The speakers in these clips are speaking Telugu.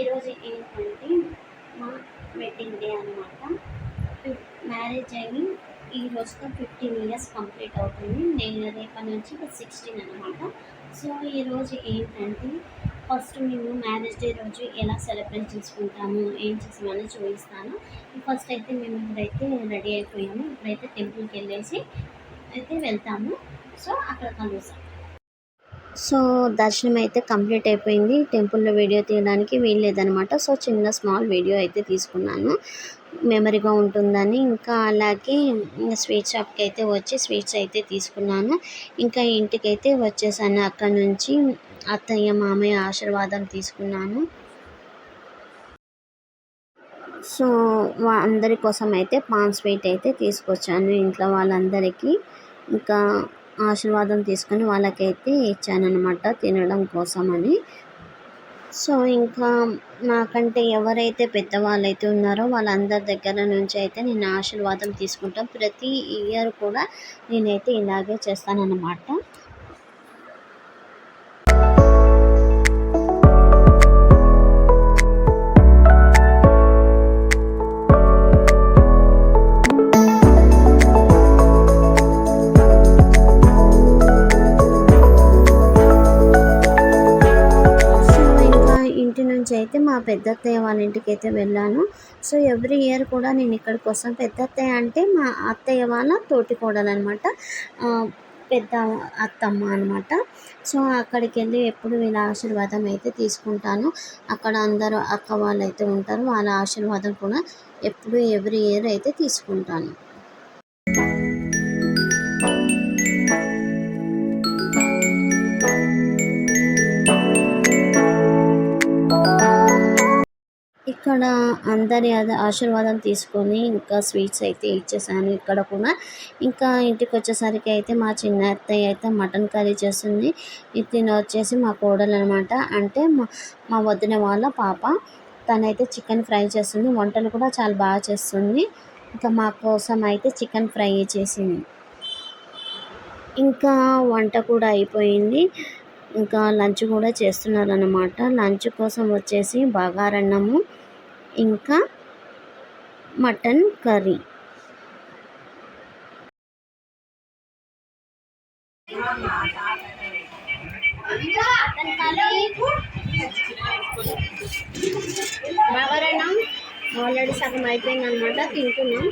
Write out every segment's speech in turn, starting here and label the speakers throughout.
Speaker 1: ఈరోజు ఏంటంటే మా వెడ్డింగ్ డే అనమాట. మ్యారేజ్ అయ్యి ఈ రోజుతో 15 ఇయర్స్ కంప్లీట్ అవుతుంది. నేను రేపటి నుంచి 16 అనమాట. సో ఈరోజు ఏంటంటే ఫస్ట్ మేము మ్యారేజ్ డే రోజు ఎలా సెలబ్రేట్ చేసుకుంటాము, ఏం చేసామని చూపిస్తాను. ఫస్ట్ అయితే మేము ఇప్పుడైతే రెడీ అయిపోయాము. ఇప్పుడైతే టెంపుల్కి వెళ్ళేసి అయితే వెళ్తాము. సో అక్కడ కలుస్తాం. సో దర్శనం అయితే కంప్లీట్ అయిపోయింది. టెంపుల్లో వీడియో తీయడానికి వీల్లేదనమాట. సో చిన్న స్మాల్ వీడియో అయితే తీసుకున్నాను, మెమరీగా ఉంటుందని. ఇంకా అలాగే స్వీట్ షాప్కి అయితే వచ్చి స్వీట్స్ అయితే తీసుకున్నాను. ఇంకా ఇంటికైతే వచ్చేసాను. అక్కడ నుంచి అత్తయ్య మామయ్య ఆశీర్వాదం తీసుకున్నాను. సో అందరి కోసం అయితే పాన్ స్వీట్ అయితే తీసుకొచ్చాను ఇంట్లో వాళ్ళందరికీ. ఇంకా ఆశీర్వాదం తీసుకొని వాళ్ళకైతే ఇచ్చానమాట తినడం కోసమని. సో ఇంకా నాకంటే ఎవరైతే పెద్దవాళ్ళైతే ఉన్నారో వాళ్ళందరి దగ్గర నుంచి అయితే నేను ఆశీర్వాదం తీసుకుంటాను. ప్రతి ఇయర్ కూడా నేనైతే ఇలాగే చేస్తానన్నమాట. అయితే మా పెద్దత్తయ్య వాళ్ళ ఇంటికి అయితే వెళ్ళాను. సో ఎవ్రీ ఇయర్ కూడా నేను ఇక్కడికి వస్తాను. పెద్దత్తయ్య అంటే మా అత్తయ్య వాళ్ళ తోటి కోడలనమాట, పెద్ద అత్తమ్మ అనమాట. సో అక్కడికి వెళ్ళి ఎప్పుడు వీళ్ళ ఆశీర్వాదం అయితే తీసుకుంటాను. అక్కడ అందరూ అక్క వాళ్ళు అయితే ఉంటారు, వాళ్ళ ఆశీర్వాదం కూడా ఎప్పుడు ఎవ్రీ ఇయర్ అయితే తీసుకుంటాను. ఇక్కడ అందరి ఆశీర్వాదం తీసుకొని ఇంకా స్వీట్స్ అయితే ఇచ్చేసాను ఇక్కడ కూడా. ఇంకా ఇంటికి వచ్చేసరికి అయితే మా చిన్న అత్తయ్య అయితే మటన్ కర్రీ చేస్తుంది. ఇది వచ్చేసి మా కోడలు అనమాట, అంటే మా వదిన వాళ్ళ పాప. తనైతే చికెన్ ఫ్రై చేస్తుంది. వంటలు కూడా చాలా బాగా చేస్తుంది. ఇంకా మా కోసం అయితే చికెన్ ఫ్రై చేసింది. ఇంకా వంట కూడా అయిపోయింది. ఇంకా లంచ్ కూడా చేస్తున్నారన్నమాట. లంచ్ కోసం వచ్చేసి బగారన్నము ఇంకా మటన్ కర్రీ. బగారన్నం ఆల్రెడీ సగం అయిపోయింది అనమాట, తింటున్నాం.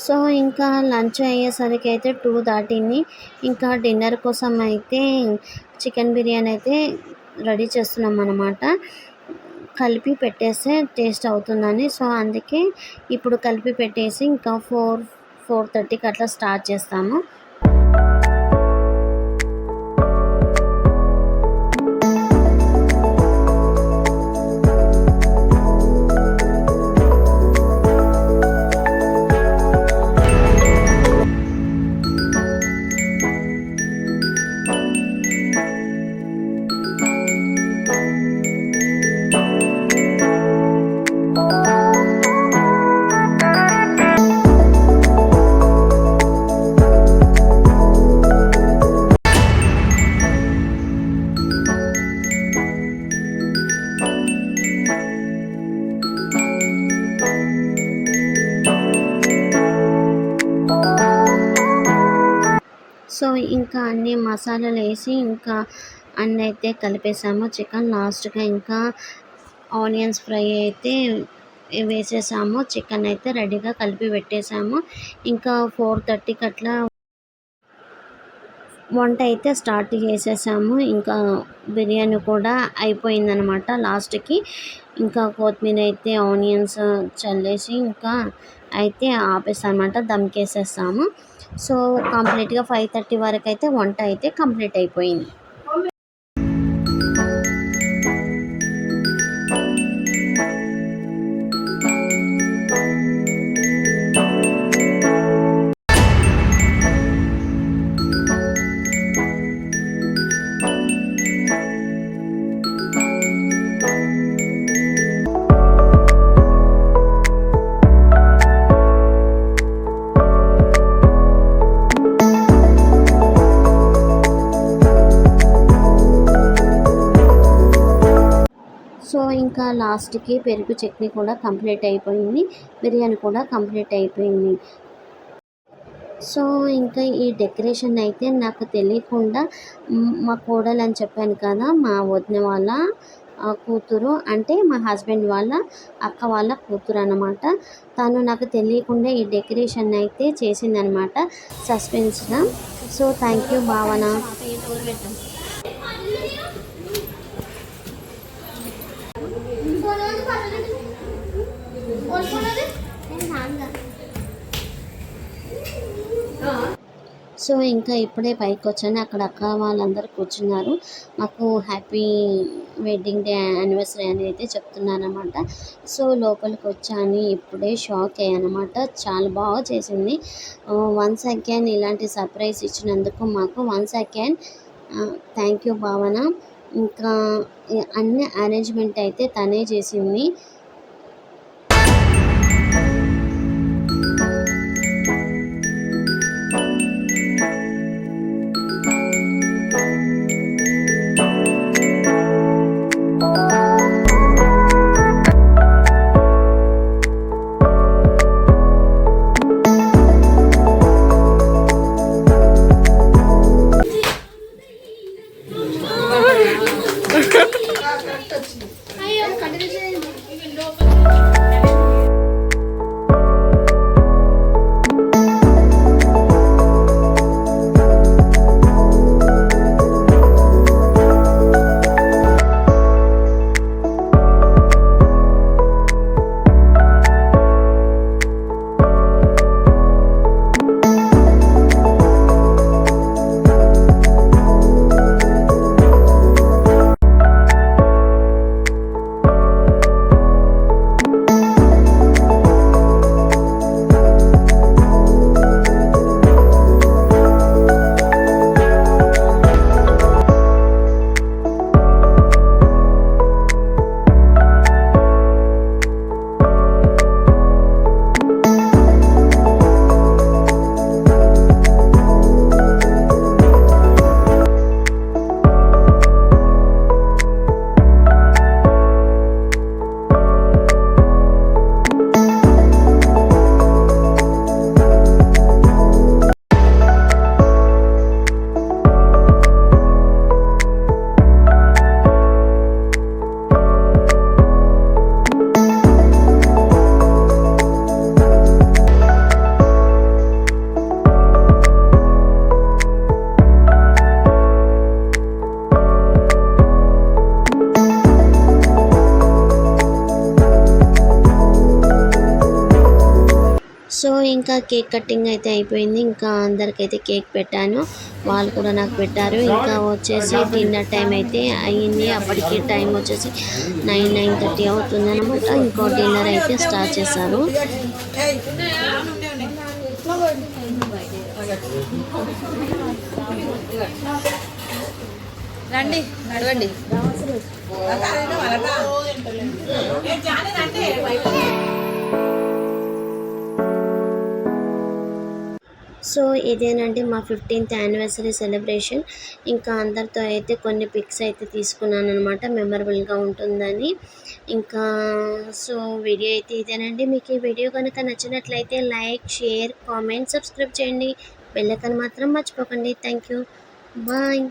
Speaker 1: సో ఇంకా లంచ్ అయ్యేసరికి అయితే 2 దాటింది. ఇంకా డిన్నర్ కోసం అయితే చికెన్ బిర్యానీ అయితే రెడీ చేస్తున్నాం అన్నమాట. కలిపి పెట్టేస్తే టేస్ట్ అవుతుందని. సో అందుకే ఇప్పుడు కలిపి పెట్టేసి ఇంకా 4-4:30కి అట్లా స్టార్ట్ చేస్తాము. సో ఇంకా అన్ని మసాలాలు వేసి ఇంకా అన్నీ అయితే కలిపేసాము. చికెన్ లాస్ట్గా ఇంకా ఆనియన్స్ ఫ్రై అయితే వేసేసాము. చికెన్ అయితే రెడీగా కలిపి పెట్టేసాము. ఇంకా 4:30కి అట్లా వంట అయితే స్టార్ట్ చేసేసాము. ఇంకా బిర్యానీ కూడా అయిపోయిందనమాట లాస్ట్కి. ఇంకా కొత్తిమీర అయితే ఆనియన్స్ చల్లేసి ఇంకా అయితే ఆపేసామన్నమాట, దమ్కేసేస్తాము. సో కంప్లీట్గా 5:30 వరకు అయితే వంట అయితే కంప్లీట్ అయిపోయింది. ఇంకా లాస్ట్కి పెరుగు చట్నీ కూడా కంప్లీట్ అయిపోయింది, బిర్యానీ కూడా కంప్లీట్ అయిపోయింది. సో ఇంకా ఈ డెకరేషన్ అయితే నాకు తెలియకుండా మా కోడలు అని చెప్పాను కదా, మా వదిన వాళ్ళ కూతురు, అంటే మా హస్బెండ్ వాళ్ళ అక్క వాళ్ళ కూతురు అనమాట. తను నాకు తెలియకుండా ఈ డెకరేషన్ అయితే చేసిందనమాట సస్పెన్స్గా. సో థ్యాంక్ యూ భావన. సో ఇంకా ఇప్పుడే పైకి వచ్చాను, అక్కడ అక్క వాళ్ళందరూ కూర్చున్నారు, మాకు హ్యాపీ వెడ్డింగ్ డే యానివర్సరీ అని అయితే చెప్తున్నాను అనమాట. సో లోపలికి వచ్చాను, ఇప్పుడే షాక్ అయ్యానమాట, చాలా బాగా చేసింది. వన్స్ అగైన్ ఇలాంటి సర్ప్రైజ్ ఇచ్చినందుకు మాకు వన్స్ అగైన్ థ్యాంక్ యూ భావన. ఇంకా అన్ని అరేంజ్మెంట్ అయితే తనే చేసింది. సో ఇంకా కేక్ కటింగ్ అయితే అయిపోయింది, ఇంకా అందరికైతే కేక్ పెట్టాను, వాళ్ళు కూడా నాకు పెట్టారు. ఇంకా వచ్చేసి డిన్నర్ టైం అయితే అయ్యింది, అప్పటికి టైం వచ్చేసి 9:30 అవుతుంది అనమాట. ఇంకో డిన్నర్ అయితే స్టార్ట్ చేశారు.
Speaker 2: రండి నడవండి.
Speaker 1: సో ఇదేనండి మా 15th యానివర్సరీ సెలబ్రేషన్. ఇంకా అందరితో అయితే కొన్ని పిక్స్ అయితే తీసుకున్నాను అనమాట, మెమరబుల్గా ఉంటుందని. ఇంకా సో వీడియో అయితే ఇదేనండి. మీకు ఈ వీడియో కనుక నచ్చినట్లయితే లైక్, షేర్, కామెంట్, సబ్స్క్రైబ్ చేయండి. బెల్ ఐకాన్ మాత్రం మర్చిపోకండి. Thank you, bye.